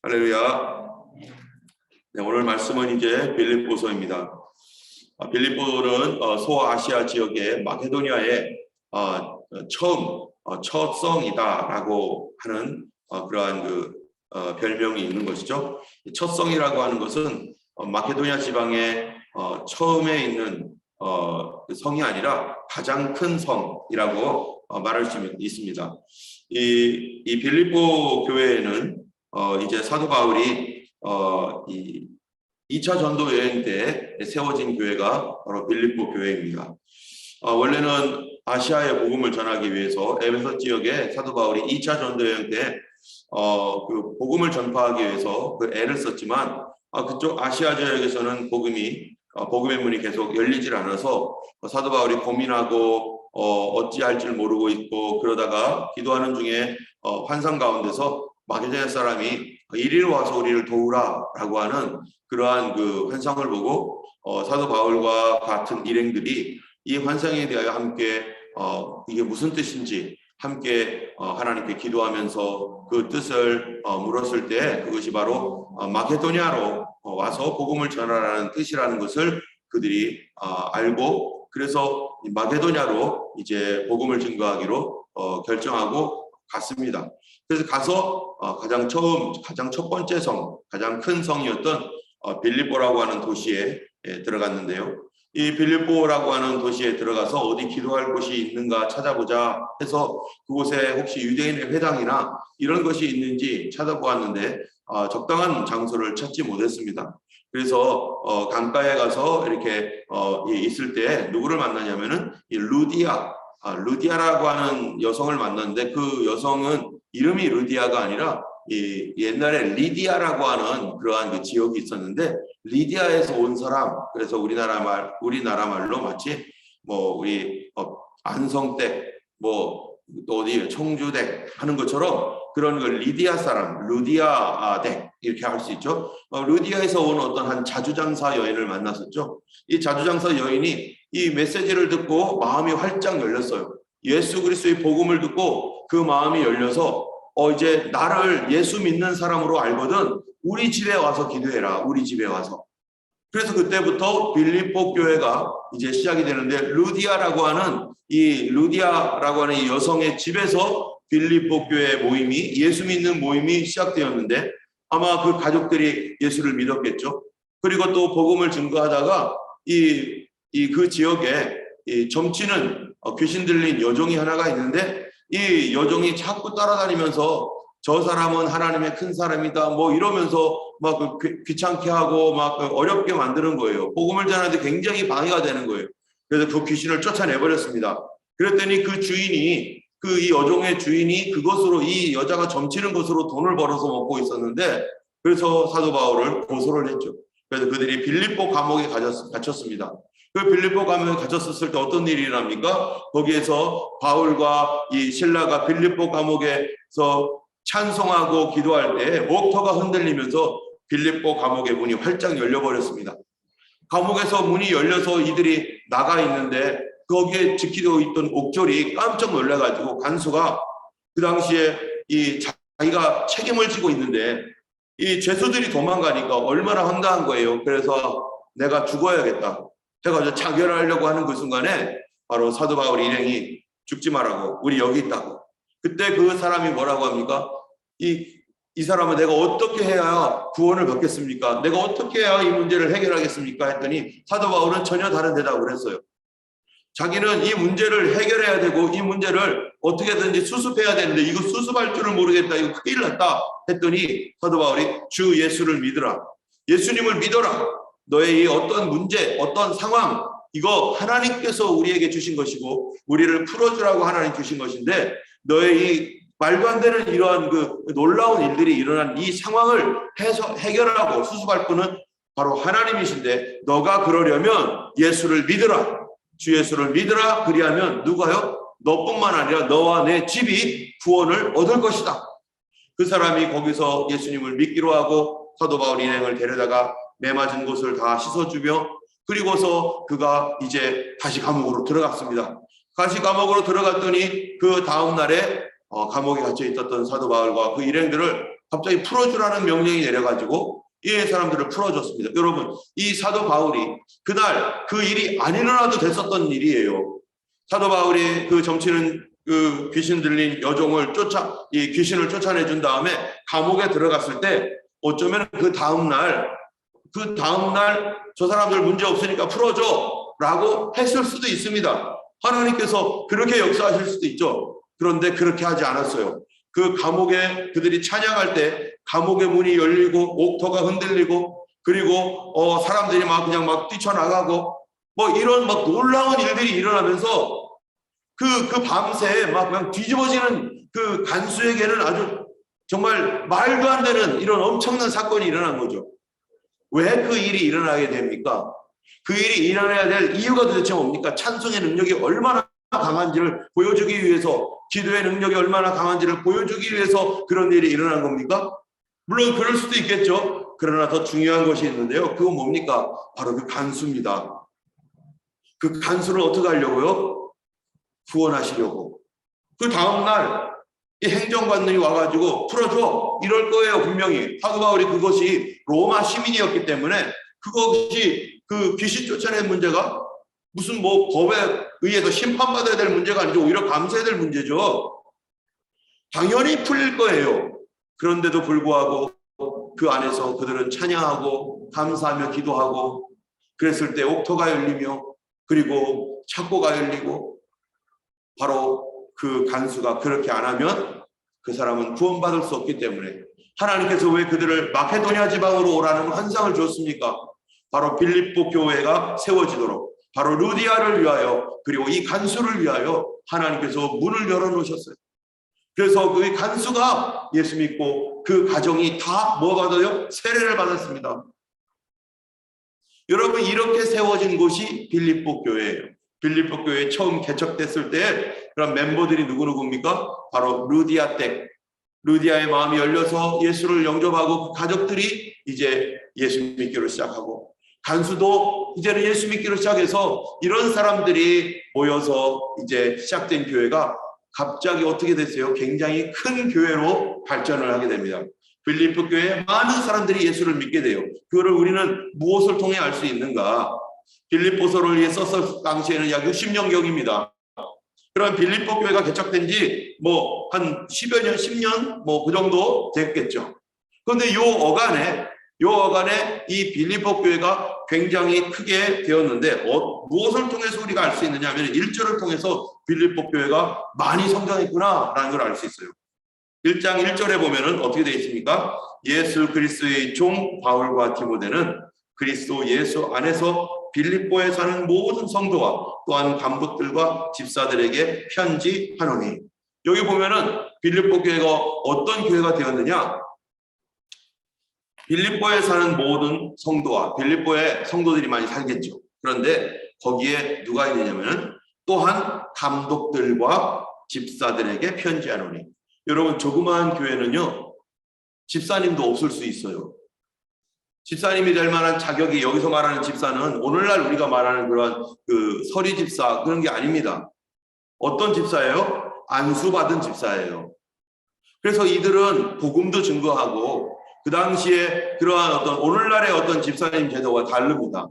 할렐루야. 네, 오늘 말씀은 이제 빌립보서입니다. 빌립보는 소아시아 지역의 마케도니아의 첫 성이다라고 하는 그러한 별명이 있는 것이죠. 첫 성이라고 하는 것은 마케도니아 지방의 처음에 있는 성이 아니라 가장 큰 성이라고 말할 수 있습니다. 이 빌립보 교회에는 이제 사도 바울이 이 2차 전도 여행 때 세워진 교회가 바로 빌립보 교회입니다. 원래는 아시아의 복음을 전하기 위해서 에베소 지역에 사도 바울이 2차 전도 여행 때 그 복음을 전파하기 위해서 그 애를 썼지만 그쪽 아시아 지역에서는 복음의 문이 계속 열리질 않아서 사도 바울이 고민하고 어찌할 줄 모르고 있고 그러다가 기도하는 중에 환상 가운데서 마게도냐 사람이 이리로 와서 우리를 도우라라고 하는 그러한 그 환상을 보고 사도 바울과 같은 일행들이 이 환상에 대하여 함께 이게 무슨 뜻인지 함께 하나님께 기도하면서 그 뜻을 물었을 때 그것이 바로 마게도냐로 와서 복음을 전하라는 뜻이라는 것을 그들이 알고 그래서 마게도냐로 이제 복음을 증거하기로 결정하고 갔습니다. 그래서 가서 가장 첫 번째 성, 가장 큰 성이었던 빌립보라고 하는 도시에 들어갔는데요. 이 빌립보라고 하는 도시에 들어가서 어디 기도할 곳이 있는가 찾아보자 해서 그곳에 혹시 유대인의 회당이나 이런 것이 있는지 찾아보았는데 적당한 장소를 찾지 못했습니다. 그래서 강가에 가서 이렇게 있을 때 누구를 만나냐면은 이 루디아라고 하는 여성을 만났는데 그 여성은 이름이 루디아가 아니라 이 옛날에 리디아라고 하는 그러한 그 지역이 있었는데 리디아에서 온 사람 그래서 우리나라 말로 마치 뭐 우리 안성댁 뭐 어디 청주댁 하는 것처럼 그런 걸 리디아 사람 루디아 댁 이렇게 할 수 있죠. 루디아에서 온 어떤 한 자주장사 여인을 만났었죠. 이 자주장사 여인이 이 메시지를 듣고 마음이 활짝 열렸어요. 예수 그리스도의 복음을 듣고 그 마음이 열려서 이제 나를 예수 믿는 사람으로 알거든 우리 집에 와서 기도해라. 우리 집에 와서. 그래서 그때부터 빌립보 교회가 이제 시작이 되는데 루디아라고 하는 이 여성의 집에서 빌립보 교회 모임이 예수 믿는 모임이 시작되었는데 아마 그 가족들이 예수를 믿었겠죠. 그리고 또 복음을 증거하다가 그 지역에 점치는 귀신 들린 여종이 하나가 있는데 이 여종이 자꾸 따라다니면서 저 사람은 하나님의 큰 사람이다 뭐 이러면서 막 귀찮게 하고 막 어렵게 만드는 거예요. 복음을 전하는데 굉장히 방해가 되는 거예요. 그래서 그 귀신을 쫓아내버렸습니다. 그랬더니 그 주인이 이 여종의 주인이 그것으로 이 여자가 점치는 것으로 돈을 벌어서 먹고 있었는데 그래서 사도 바울을 고소를 했죠. 그래서 그들이 빌립보 감옥에 갇혔습니다. 그 빌립보 감옥에 갇혔을 때 어떤 일이 일어납니까? 거기에서 바울과 이 실라가 빌립보 감옥에서 찬송하고 기도할 때 목터가 흔들리면서 빌립보 감옥의 문이 활짝 열려버렸습니다. 감옥에서 문이 열려서 이들이 나가 있는데 거기에 지키고 있던 옥졸이 깜짝 놀라가지고 간수가 그 당시에 자기가 책임을 지고 있는데 이 죄수들이 도망가니까 얼마나 황당한 거예요. 그래서 내가 죽어야겠다 해가지고 자결하려고 하는 그 순간에 바로 사도 바울 일행이 죽지 말라고 우리 여기 있다고. 그때 그 사람이 뭐라고 합니까? 이 사람은 내가 어떻게 해야 구원을 받겠습니까? 내가 어떻게 해야 이 문제를 해결하겠습니까? 했더니 사도 바울은 전혀 다른 대답을 했어요. 자기는 이 문제를 해결해야 되고 이 문제를 어떻게든지 수습해야 되는데 이거 수습할 줄을 모르겠다. 이거 큰일 났다. 했더니 사도 바울이 주 예수를 믿으라. 예수님을 믿어라. 너의 이 어떤 문제, 어떤 상황 이거 하나님께서 우리에게 주신 것이고 우리를 풀어주라고 하나님 주신 것인데 너의 이 말도 안 되는 이러한 그 놀라운 일들이 일어난 이 상황을 해결하고 수습할 분은 바로 하나님이신데 너가 그러려면 예수를 믿으라. 주 예수를 믿으라. 그리하면 누가요? 너뿐만 아니라 너와 내 집이 구원을 얻을 것이다. 그 사람이 거기서 예수님을 믿기로 하고 사도 바울 일행을 데려다가 매맞은 곳을 다 씻어주며 그리고서 그가 이제 다시 감옥으로 들어갔습니다. 다시 감옥으로 들어갔더니 그 다음 날에 감옥에 갇혀 있었던 사도 바울과 그 일행들을 갑자기 풀어주라는 명령이 내려가지고 이 사람들을 풀어줬습니다. 여러분, 이 사도 바울이 그날 그 일이 안 일어나도 됐었던 일이에요. 사도 바울이 그 점치는 그 귀신 들린 여종을 이 귀신을 쫓아내준 다음에 감옥에 들어갔을 때 어쩌면 그 다음날 저 사람들 문제 없으니까 풀어줘 라고 했을 수도 있습니다. 하나님께서 그렇게 역사하실 수도 있죠. 그런데 그렇게 하지 않았어요. 그 감옥에 그들이 찬양할 때 감옥의 문이 열리고 옥토가 흔들리고 그리고 사람들이 그냥 뛰쳐나가고 이런 놀라운 일들이 일어나면서 그 밤새 그냥 뒤집어지는 그 간수에게는 아주 정말 말도 안 되는 이런 엄청난 사건이 일어난 거죠. 왜 그 일이 일어나게 됩니까? 그 일이 일어나야 될 이유가 도대체 뭡니까? 찬송의 능력이 얼마나 강한지를 보여주기 위해서, 기도의 능력이 얼마나 강한지를 보여주기 위해서 그런 일이 일어난 겁니까? 물론 그럴 수도 있겠죠. 그러나 더 중요한 것이 있는데요. 그건 뭡니까? 바로 그 간수입니다. 그 간수를 어떻게 하려고요? 구원하시려고. 그 다음날 이 행정관들이 와가지고 풀어줘 이럴 거예요. 분명히 사도 바울이 그것이 로마 시민이었기 때문에 그것이 그 귀신 쫓아낸 문제가 무슨 법에 의해서 심판받아야 될 문제가 아니죠. 오히려 감사해야 될 문제죠. 당연히 풀릴 거예요. 그런데도 불구하고 그 안에서 그들은 찬양하고 감사하며 기도하고 그랬을 때 옥토가 열리며 그리고 창고가 열리고 바로 그 간수가 그렇게 안 하면 그 사람은 구원받을 수 없기 때문에 하나님께서 왜 그들을 마케도니아 지방으로 오라는 환상을 주었습니까? 바로 빌립보 교회가 세워지도록 바로 루디아를 위하여 그리고 이 간수를 위하여 하나님께서 문을 열어놓으셨어요. 그래서 그 간수가 예수 믿고 그 가정이 다 뭐 받아요? 세례를 받았습니다. 여러분, 이렇게 세워진 곳이 빌립보 교회예요. 빌립보 교회 처음 개척됐을 때 그런 멤버들이 누구입니까? 바로 루디아의 마음이 열려서 예수를 영접하고 그 가족들이 이제 예수 믿기로 시작하고 간수도 이제는 예수 믿기로 시작해서 이런 사람들이 모여서 이제 시작된 교회가 갑자기 어떻게 됐어요? 굉장히 큰 교회로 발전을 하게 됩니다. 빌립보 교회에 많은 사람들이 예수를 믿게 돼요. 그거를 우리는 무엇을 통해 알 수 있는가? 빌립보서를 위해 썼을 당시에는 약 60년경입니다. 그런 빌립보 교회가 개척된 지 한 10여 년, 10년 그 정도 됐겠죠. 그런데 요 어간에 이 빌립보 교회가 굉장히 크게 되었는데 무엇을 통해서 우리가 알 수 있느냐 하면 1절을 통해서 빌립보 교회가 많이 성장했구나라는 걸 알 수 있어요. 1장 1절에 보면은 어떻게 되어 있습니까? 예수 그리스도의 종 바울과 디모데는 그리스도 예수 안에서 빌립보에 사는 모든 성도와 또한 감독들과 집사들에게 편지하노니. 여기 보면은 빌립보 교회가 어떤 교회가 되었느냐? 빌립보에 사는 모든 성도와 빌립보에 성도들이 많이 살겠죠. 그런데 거기에 누가 있느냐면 또한 감독들과 집사들에게 편지하노니. 여러분, 조그마한 교회는요 집사님도 없을 수 있어요. 집사님이 될 만한 자격이, 여기서 말하는 집사는 오늘날 우리가 말하는 그런 그 서리 집사 그런 게 아닙니다. 어떤 집사예요? 안수받은 집사예요. 그래서 이들은 복음도 증거하고 그 당시에 그러한 오늘날의 집사님 제도가 다릅니다.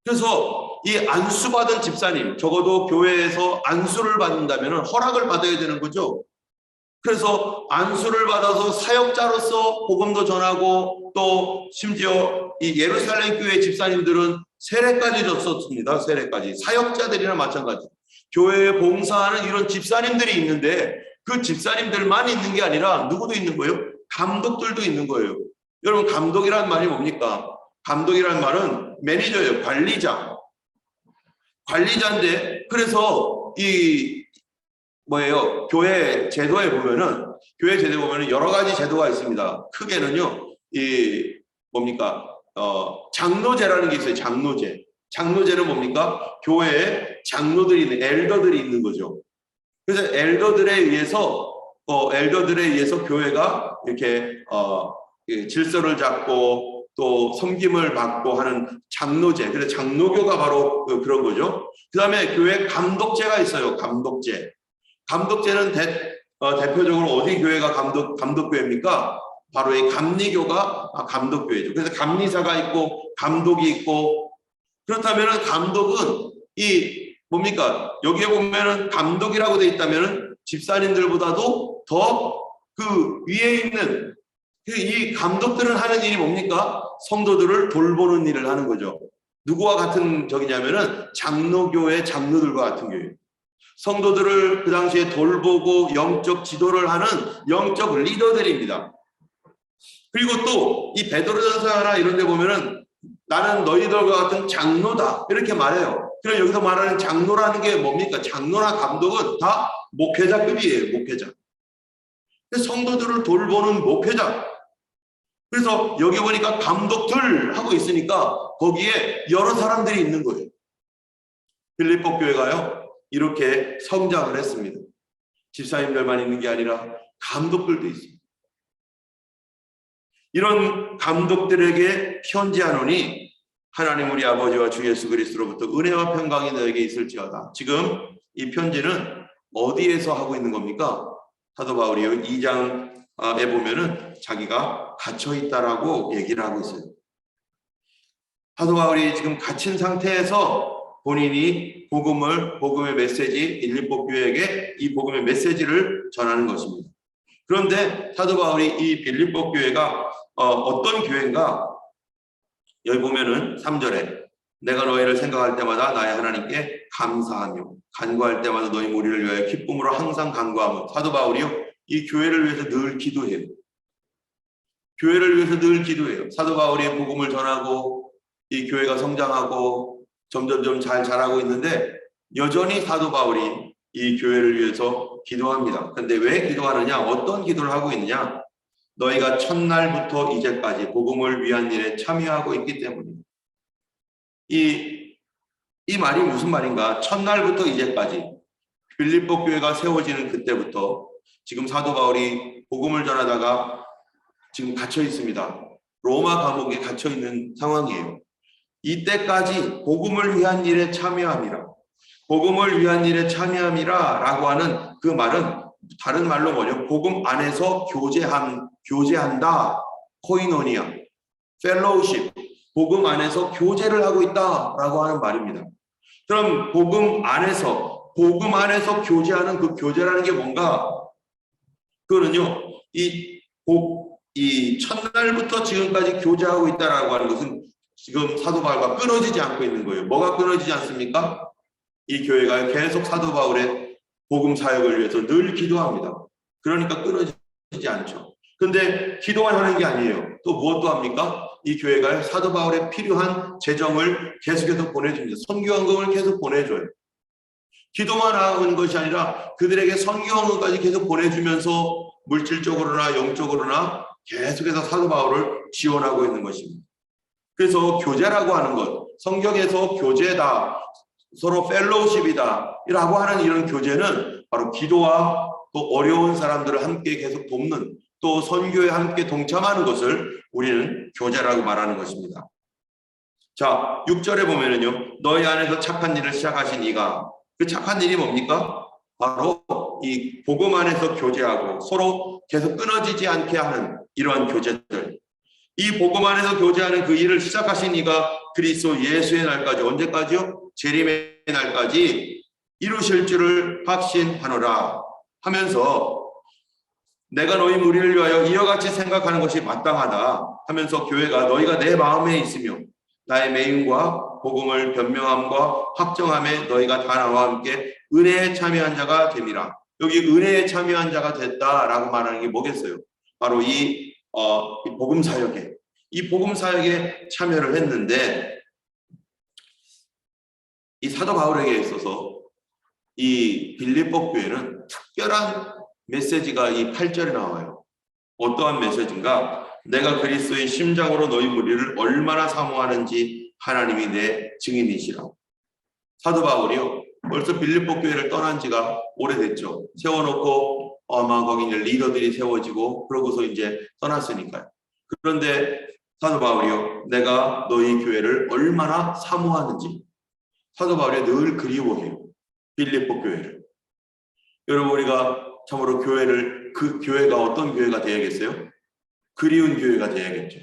그래서 이 안수받은 집사님, 적어도 교회에서 안수를 받는다면 허락을 받아야 되는 거죠. 그래서 안수를 받아서 사역자로서 복음도 전하고 또 심지어 이 예루살렘 교회 집사님들은 세례까지 줬었습니다. 세례까지. 사역자들이나 마찬가지. 교회에 봉사하는 이런 집사님들이 있는데 그 집사님들만 있는 게 아니라 누구도 있는 거예요? 감독들도 있는 거예요. 여러분, 감독이란 말이 뭡니까? 감독이란 말은 매니저예요. 관리자인데, 그래서 교회 제도에 보면은 여러 가지 제도가 있습니다. 크게는요, 장로제라는 게 있어요. 장로제는 뭡니까? 교회에 장로들이 엘더들이 있는 거죠. 그래서 엘더들에 의해서 교회가 이렇게 질서를 잡고 또 섬김을 받고 하는 장로제. 그래서 장로교가 바로 그런 거죠. 그 다음에 교회 감독제가 있어요. 감독제는 대표적으로 어디 교회가 감독교회입니까? 바로 이 감리교가 감독교회죠. 그래서 감리사가 있고 감독이 있고, 그렇다면 감독은 이 뭡니까? 여기에 보면은 감독이라고 돼 있다면은 집사님들보다도 더 그 위에 있는 이 감독들은 하는 일이 뭡니까? 성도들을 돌보는 일을 하는 거죠. 누구와 같은 적이냐면은 장로교회 장로들과 같은 교회. 성도들을 그 당시에 돌보고 영적 지도를 하는 영적 리더들입니다. 그리고 또 이 베드로전서나 이런 데 보면은 나는 너희들과 같은 장로다 이렇게 말해요. 그럼 여기서 말하는 장로라는 게 뭡니까? 장로나 감독은 다 목회자급이에요. 목회자. 성도들을 돌보는 목회자. 그래서 여기 보니까 감독들 하고 있으니까 거기에 여러 사람들이 있는 거예요. 빌립보 교회가요 이렇게 성장을 했습니다. 집사님들만 있는 게 아니라 감독들도 있습니다. 이런 감독들에게 편지하노니 하나님 우리 아버지와 주 예수 그리스도로부터 은혜와 평강이 너에게 있을지어다. 지금 이 편지는 어디에서 하고 있는 겁니까? 사도 바울이 2장에 보면은 자기가 갇혀 있다라고 얘기를 하고 있어요. 사도 바울이 지금 갇힌 상태에서 본인이 복음의 메시지, 빌립보 교회에게 이 복음의 메시지를 전하는 것입니다. 그런데 사도 바울이 이 빌립보 교회가 어떤 교회인가? 여기 보면은 3절에 내가 너희를 생각할 때마다 나의 하나님께 감사하며 간구할 때마다 너희 무리를 위하여 기쁨으로 항상 간구하며. 사도 바울이요 이 교회를 위해서 늘 기도해요. 교회를 위해서 늘 기도해요. 사도 바울이 복음을 전하고 이 교회가 성장하고 점점점 잘 자라고 있는데 여전히 사도 바울이 이 교회를 위해서 기도합니다. 그런데 왜 기도하느냐? 어떤 기도를 하고 있느냐? 너희가 첫날부터 이제까지 복음을 위한 일에 참여하고 있기 때문입니다. 이 말이 무슨 말인가? 첫날부터 이제까지 빌립보 교회가 세워지는 그때부터 지금 사도 바울이 복음을 전하다가 지금 갇혀 있습니다. 로마 감옥에 갇혀 있는 상황이에요. 이때까지 복음을 위한 일에 참여함이라. 복음을 위한 일에 참여함이라 라고 하는 그 말은 다른 말로 뭐냐? 복음 안에서 교제한다. 코이노니아, 펠로우십. 복음 안에서 교제를 하고 있다라고 하는 말입니다. 그럼 복음 안에서 교제하는 그 교제라는 게 뭔가? 그거는요, 이 첫날부터 지금까지 교제하고 있다라고 하는 것은 지금 사도 바울과 끊어지지 않고 있는 거예요. 뭐가 끊어지지 않습니까? 이 교회가 계속 사도 바울의 복음 사역을 위해서 늘 기도합니다. 그러니까 끊어지지 않죠. 근데 기도만 하는 게 아니에요. 또 무엇도 합니까? 이 교회가 사도 바울에 필요한 재정을 계속해서 보내줍니다. 선교헌금을 계속 보내줘요. 기도만 하는 것이 아니라 그들에게 선교헌금까지 계속 보내주면서 물질적으로나 영적으로나 계속해서 사도 바울을 지원하고 있는 것입니다. 그래서 교제라고 하는 것, 성경에서 교제다, 서로 펠로우십이다 라고 하는 이런 교제는 바로 기도와 또 어려운 사람들을 함께 계속 돕는, 또 선교에 함께 동참하는 것을 우리는 교제라고 말하는 것입니다. 자, 6절에 보면은요, 너희 안에서 착한 일을 시작하신 이가, 그 착한 일이 뭡니까? 바로 이 복음 안에서 교제하고 서로 계속 끊어지지 않게 하는 이러한 교제들. 이 복음 안에서 교제하는 그 일을 시작하신 이가 그리스도 예수의 날까지, 언제까지요? 재림의 날까지 이루실 줄을 확신하노라 하면서, 내가 너희 무리를 위하여 이와 같이 생각하는 것이 마땅하다 하면서 교회가 너희가 내 마음에 있으며 나의 매임과 복음을 변명함과 확정함에 너희가 다 나와 함께 은혜에 참여한 자가 됨이라. 여기 은혜에 참여한 자가 됐다라고 말하는 게 뭐겠어요? 바로 이 복음 사역에 참여를 했는데, 이 사도 바울에게 있어서 이 빌립보 교회는 특별한 메시지가 이 8절에 나와요. 어떠한 메시지인가? 내가 그리스도의 심장으로 너희 무리를 얼마나 사모하는지 하나님이 내 증인이시라. 사도 바울이요, 벌써 빌립보 교회를 떠난 지가 오래됐죠. 세워놓고 아마 거기 이제 리더들이 세워지고 그러고서 이제 떠났으니까요. 그런데 사도 바울이요, 내가 너희 교회를 얼마나 사모하는지 사도 바울이 늘 그리워해요. 빌립보 교회를. 여러분, 우리가 참으로 그 교회가 어떤 교회가 되어야겠어요? 그리운 교회가 돼야겠죠.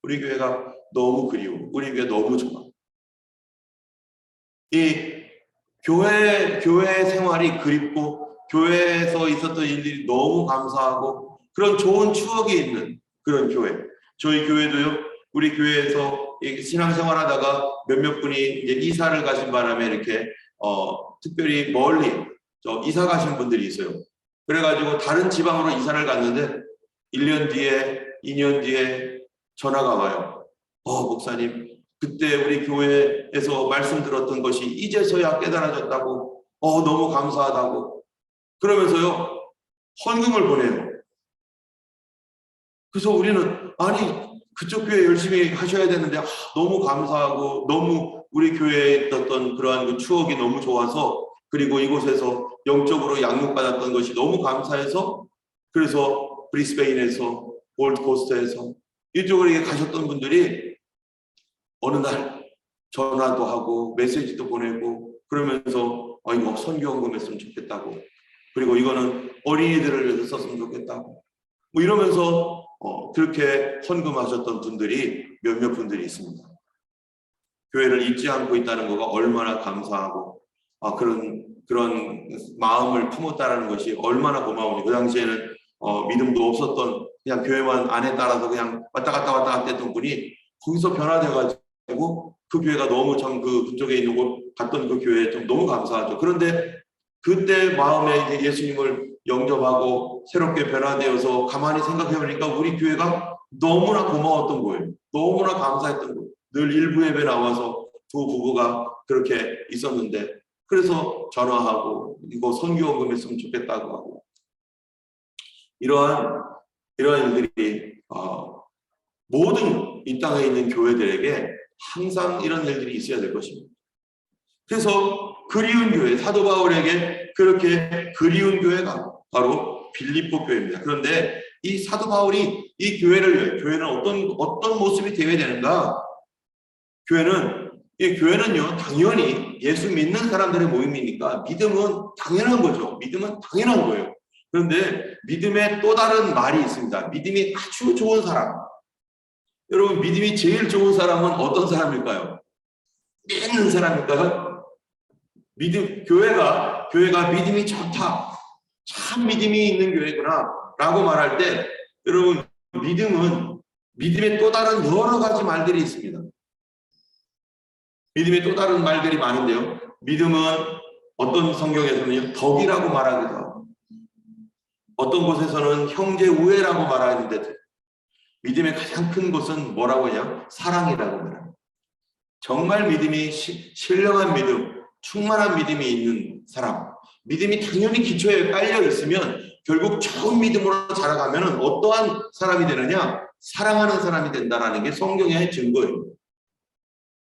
우리 교회가 너무 그리워. 우리 교회 너무 좋아. 이 교회 생활이 그립고 교회에서 있었던 일들이 너무 감사하고 그런 좋은 추억이 있는 그런 교회. 저희 교회도요. 우리 교회에서 신앙생활하다가 몇몇 분이 이제 이사를 가신 바람에 이렇게 특별히 멀리 이사 가신 분들이 있어요. 그래가지고 다른 지방으로 이사를 갔는데 1년 뒤에 2년 뒤에 전화가 와요. 목사님 그때 우리 교회에서 말씀 들었던 것이 이제서야 깨달아졌다고 너무 감사하다고 그러면서요 헌금을 보내요. 그래서 우리는 아니 그쪽 교회 열심히 하셔야 되는데 너무 감사하고 너무 우리 교회에 있었던 그러한 그 추억이 너무 좋아서 그리고 이곳에서 영적으로 양육받았던 것이 너무 감사해서 그래서 브리스베인에서 골드코스트에서 이쪽으로 가셨던 분들이 어느 날 전화도 하고 메시지도 보내고 그러면서 이거 선교헌금 했으면 좋겠다고 그리고 이거는 어린이들을 위해서 썼으면 좋겠다고 뭐 이러면서 그렇게 헌금하셨던 분들이 몇몇 분들이 있습니다. 교회를 잊지 않고 있다는 거가 얼마나 감사하고 그런 마음을 품었다라는 것이 얼마나 고마운지. 그 당시에는 믿음도 없었던 그냥 교회만 안에 따라서 그냥 왔다 갔다 했던 분이 거기서 변화돼가지고 그 교회가 너무 참 그쪽에 있는 곳 갔던 그 교회에 좀 너무 감사하죠. 그런데 그때 마음에 예수님을 영접하고 새롭게 변화되어서 가만히 생각해보니까 우리 교회가 너무나 고마웠던 거예요. 너무나 감사했던 거예요. 늘 일부 예배 나와서 두 부부가 그렇게 있었는데 그래서 전화하고 이거 선교헌금 했으면 좋겠다고 하고 이러한 일들이 모든 이 땅에 있는 교회들에게 항상 이런 일들이 있어야 될 것입니다. 그래서 그리운 교회, 사도 바울에게 그렇게 그리운 교회가 바로 빌립보 교회입니다. 그런데 이 사도 바울이 이 교회는 어떤 모습이 되어야 되는가? 교회는요, 당연히 예수 믿는 사람들의 모임이니까 믿음은 당연한 거죠. 믿음은 당연한 거예요. 그런데 믿음의 또 다른 말이 있습니다. 믿음이 아주 좋은 사람. 여러분, 믿음이 제일 좋은 사람은 어떤 사람일까요? 믿는 사람일까요? 교회가 믿음이 좋다. 참 믿음이 있는 교회구나. 라고 말할 때, 여러분, 믿음의 또 다른 여러 가지 말들이 있습니다. 믿음의 또 다른 말들이 많은데요. 믿음은 어떤 성경에서는요, 덕이라고 말하기도 하고, 어떤 곳에서는 형제 우애라고 말하는데, 믿음의 가장 큰 것은 뭐라고 하냐? 사랑이라고 말합니다. 정말 믿음이 신령한 믿음, 충만한 믿음이 있는 사람, 믿음이 당연히 기초에 깔려 있으면 결국 좋은 믿음으로 자라가면 어떠한 사람이 되느냐? 사랑하는 사람이 된다는 게 성경의 증거예요.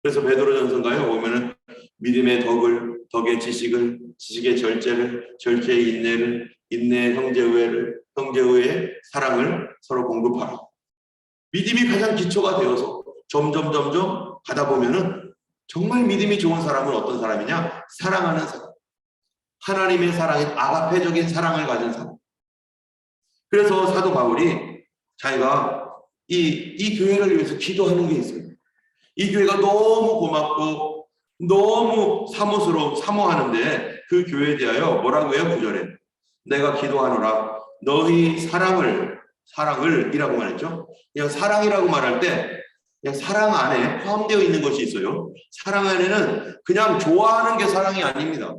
그래서 베드로전서가요 보면은 믿음의 덕의 지식을, 지식의 절제를, 절제의 인내를, 인내의 형제의회를, 형제의회의 사랑을 서로 공급하라. 믿음이 가장 기초가 되어서 점점 가다 보면은 정말 믿음이 좋은 사람은 어떤 사람이냐? 사랑하는 사람. 하나님의 사랑인 아가페적인 사랑을 가진 사람. 그래서 사도 바울이 자기가 이 교회를 위해서 기도하는 게 있어요. 이 교회가 너무 고맙고 너무 사모하는데 그 교회에 대하여 뭐라고 해요? 9절에 내가 기도하노라 너희 사랑을 이라고 말했죠. 그냥 사랑이라고 말할 때 그냥 사랑 안에 포함되어 있는 것이 있어요. 사랑 안에는 그냥 좋아하는 게 사랑이 아닙니다.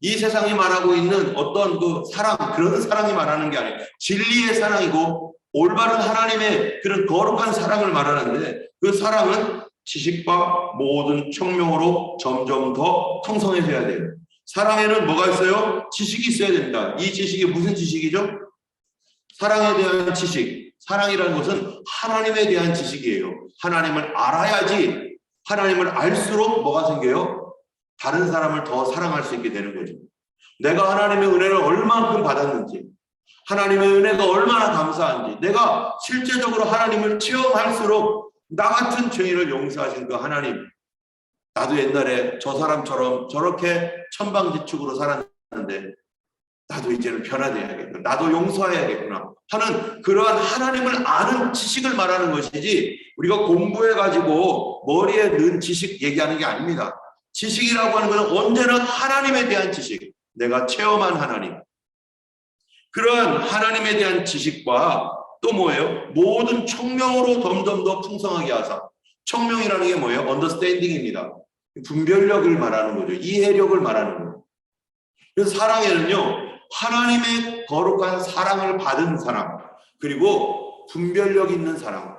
이 세상이 말하고 있는 어떤 그 사랑, 그런 사랑이 말하는 게 아니에요. 진리의 사랑이고 올바른 하나님의 그런 거룩한 사랑을 말하는데 그 사랑은 지식과 모든 청명으로 점점 더 풍성해져야 돼요. 사랑에는 뭐가 있어요? 지식이 있어야 됩니다. 이 지식이 무슨 지식이죠? 사랑에 대한 지식. 사랑이라는 것은 하나님에 대한 지식이에요. 하나님을 알아야지 하나님을 알수록 뭐가 생겨요? 다른 사람을 더 사랑할 수 있게 되는 거죠. 내가 하나님의 은혜를 얼만큼 받았는지, 하나님의 은혜가 얼마나 감사한지, 내가 실제적으로 하나님을 체험할수록 나 같은 죄인을 용서하신 그 하나님, 나도 옛날에 저 사람처럼 저렇게 천방지축으로 살았는데 나도 이제는 변화되어야겠구나, 나도 용서해야겠구나 하는 그러한 하나님을 아는 지식을 말하는 것이지, 우리가 공부해가지고 머리에 넣은 지식 얘기하는 게 아닙니다. 지식이라고 하는 것은 언제나 하나님에 대한 지식, 내가 체험한 하나님, 그런 하나님에 대한 지식과 또 뭐예요? 모든 청명으로 점점 더 풍성하게 하사. 청명이라는 게 뭐예요? 언더스탠딩입니다. 분별력을 말하는 거죠. 이해력을 말하는 거예요. 그래서 사랑에는요, 하나님의 거룩한 사랑을 받은 사람, 그리고 분별력 있는 사랑.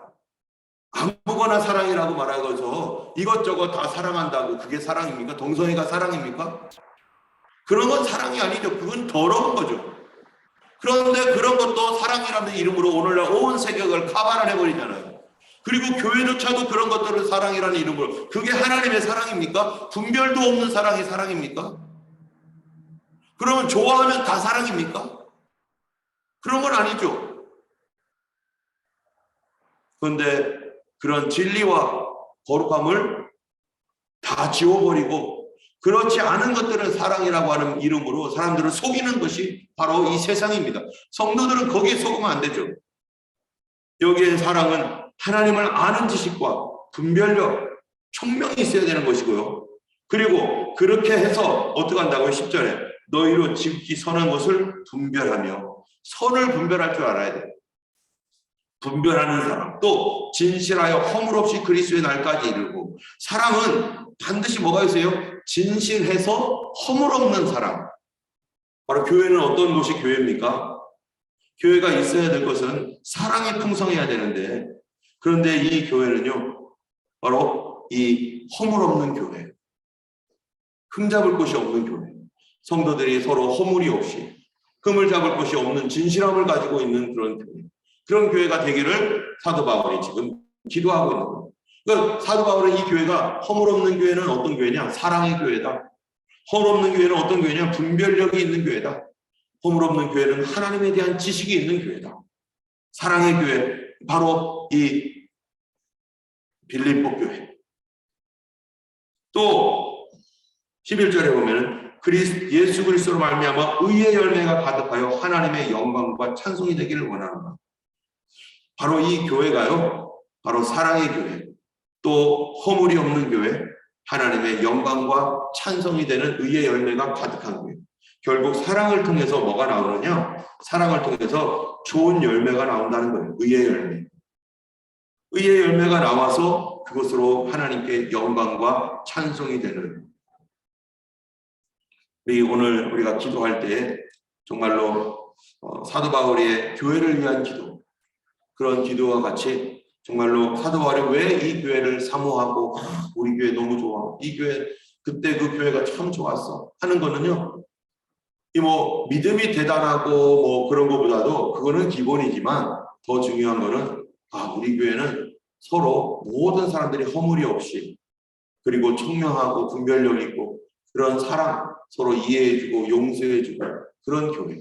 아무거나 사랑이라고 말하고서 이것저것 다 사랑한다고 그게 사랑입니까? 동성애가 사랑입니까? 그런 건 사랑이 아니죠. 그건 더러운 거죠. 그런데 그런 것도 사랑이라는 이름으로 오늘날 온 세계를 카바를 해버리잖아요. 그리고 교회조차도 그런 것들을 사랑이라는 이름으로, 그게 하나님의 사랑입니까? 분별도 없는 사랑이 사랑입니까? 그러면 좋아하면 다 사랑입니까? 그런 건 아니죠. 그런데 그런 진리와 거룩함을 다 지워버리고 그렇지 않은 것들은 사랑이라고 하는 이름으로 사람들을 속이는 것이 바로 이 세상입니다. 성도들은 거기에 속으면 안 되죠. 여기에 사랑은 하나님을 아는 지식과 분별력, 총명이 있어야 되는 것이고요. 그리고 그렇게 해서 어떻게 한다고요? 10절에 너희로 지극히 선한 것을 분별하며, 선을 분별할 줄 알아야 돼요. 분별하는 사람, 또 진실하여 허물 없이 그리스도의 날까지 이르고. 사랑은 반드시 뭐가 있어요? 진실해서 허물 없는 사람. 바로 교회는 어떤 곳이 교회입니까? 교회가 있어야 될 것은 사랑이 풍성해야 되는데, 그런데 이 교회는요, 바로 이 허물 없는 교회, 흠잡을 곳이 없는 교회, 성도들이 서로 허물이 없이 흠을 잡을 곳이 없는 진실함을 가지고 있는 그런 교회, 그런 교회가 되기를 사도 바울이 지금 기도하고 있는 거예요. 그러니까 사도 바울은 이 교회가, 허물 없는 교회는 어떤 교회냐? 사랑의 교회다. 허물 없는 교회는 어떤 교회냐? 분별력이 있는 교회다. 허물 없는 교회는 하나님에 대한 지식이 있는 교회다. 사랑의 교회, 바로 이 빌립보 교회. 또 11절에 보면은 예수 그리스도로 말미암아 의의 열매가 가득하여 하나님의 영광과 찬송이 되기를 원하노라. 바로 이 교회가요, 바로 사랑의 교회, 또 허물이 없는 교회, 하나님의 영광과 찬송이 되는 의의 열매가 가득한 교회. 결국 사랑을 통해서 뭐가 나오느냐? 사랑을 통해서 좋은 열매가 나온다는 거예요. 의의 열매. 의의 열매가 나와서 그것으로 하나님께 영광과 찬송이 되는. 오늘 우리가 기도할 때 정말로 사도 바울의 교회를 위한 기도, 그런 기도와 같이 정말로 사도 바울이 왜 이 교회를 사모하고, 우리 교회 너무 좋아, 이 교회 그때 그 교회가 참 좋았어 하는 거는요, 이 뭐 믿음이 대단하고 뭐 그런 것보다도 그거는 기본이지만, 더 중요한 거는 우리 교회는 서로 모든 사람들이 허물이 없이, 그리고 청명하고 분별력 있고 그런 사랑, 서로 이해해주고 용서해주고 그런 교회,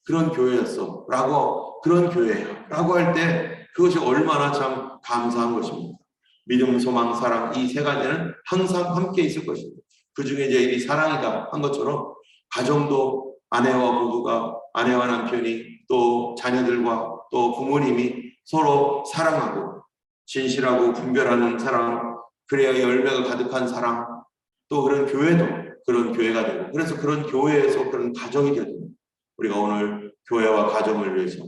그런 교회였어 라고, 그런 교회야 라고 할 때 그것이 얼마나 참 감사한 것입니다. 믿음, 소망, 사랑, 이 세 가지는 항상 함께 있을 것입니다. 그 중에 이제 이 사랑이다 한 것처럼, 가정도 아내와 부부가, 아내와 남편이, 또 자녀들과 또 부모님이 서로 사랑하고 진실하고 분별하는 사랑, 그래야 열매가 가득한 사랑, 또 그런 교회도 그런 교회가 되고, 그래서 그런 교회에서 그런 가정이 되고, 우리가 오늘 교회와 가정을 위해서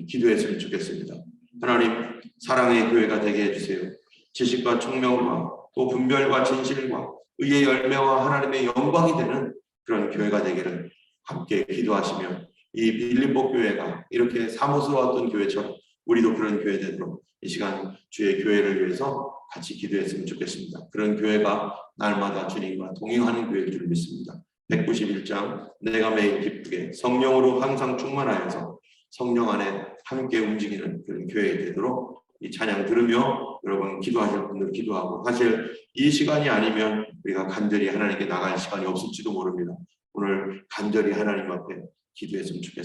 기도했으면 좋겠습니다. 하나님, 사랑의 교회가 되게 해주세요. 지식과 총명과 또 분별과 진실과 의의 열매와 하나님의 영광이 되는 그런 교회가 되기를 함께 기도하시며, 이 빌립보 교회가 이렇게 사모스러웠던 교회처럼 우리도 그런 교회 되도록 이 시간 주의 교회를 위해서 같이 기도했으면 좋겠습니다. 그런 교회가 날마다 주님과 동행하는 교회일 줄 믿습니다. 191장 내가 매일 기쁘게 성령으로 항상 충만하여서 성령 안에 함께 움직이는 그런 교회 되도록 이 찬양 들으며 여러분 기도하실 분들 기도하고, 사실 이 시간이 아니면 우리가 간절히 하나님께 나갈 시간이 없을지도 모릅니다. 오늘 간절히 하나님 앞에 기도했으면 좋겠습니다.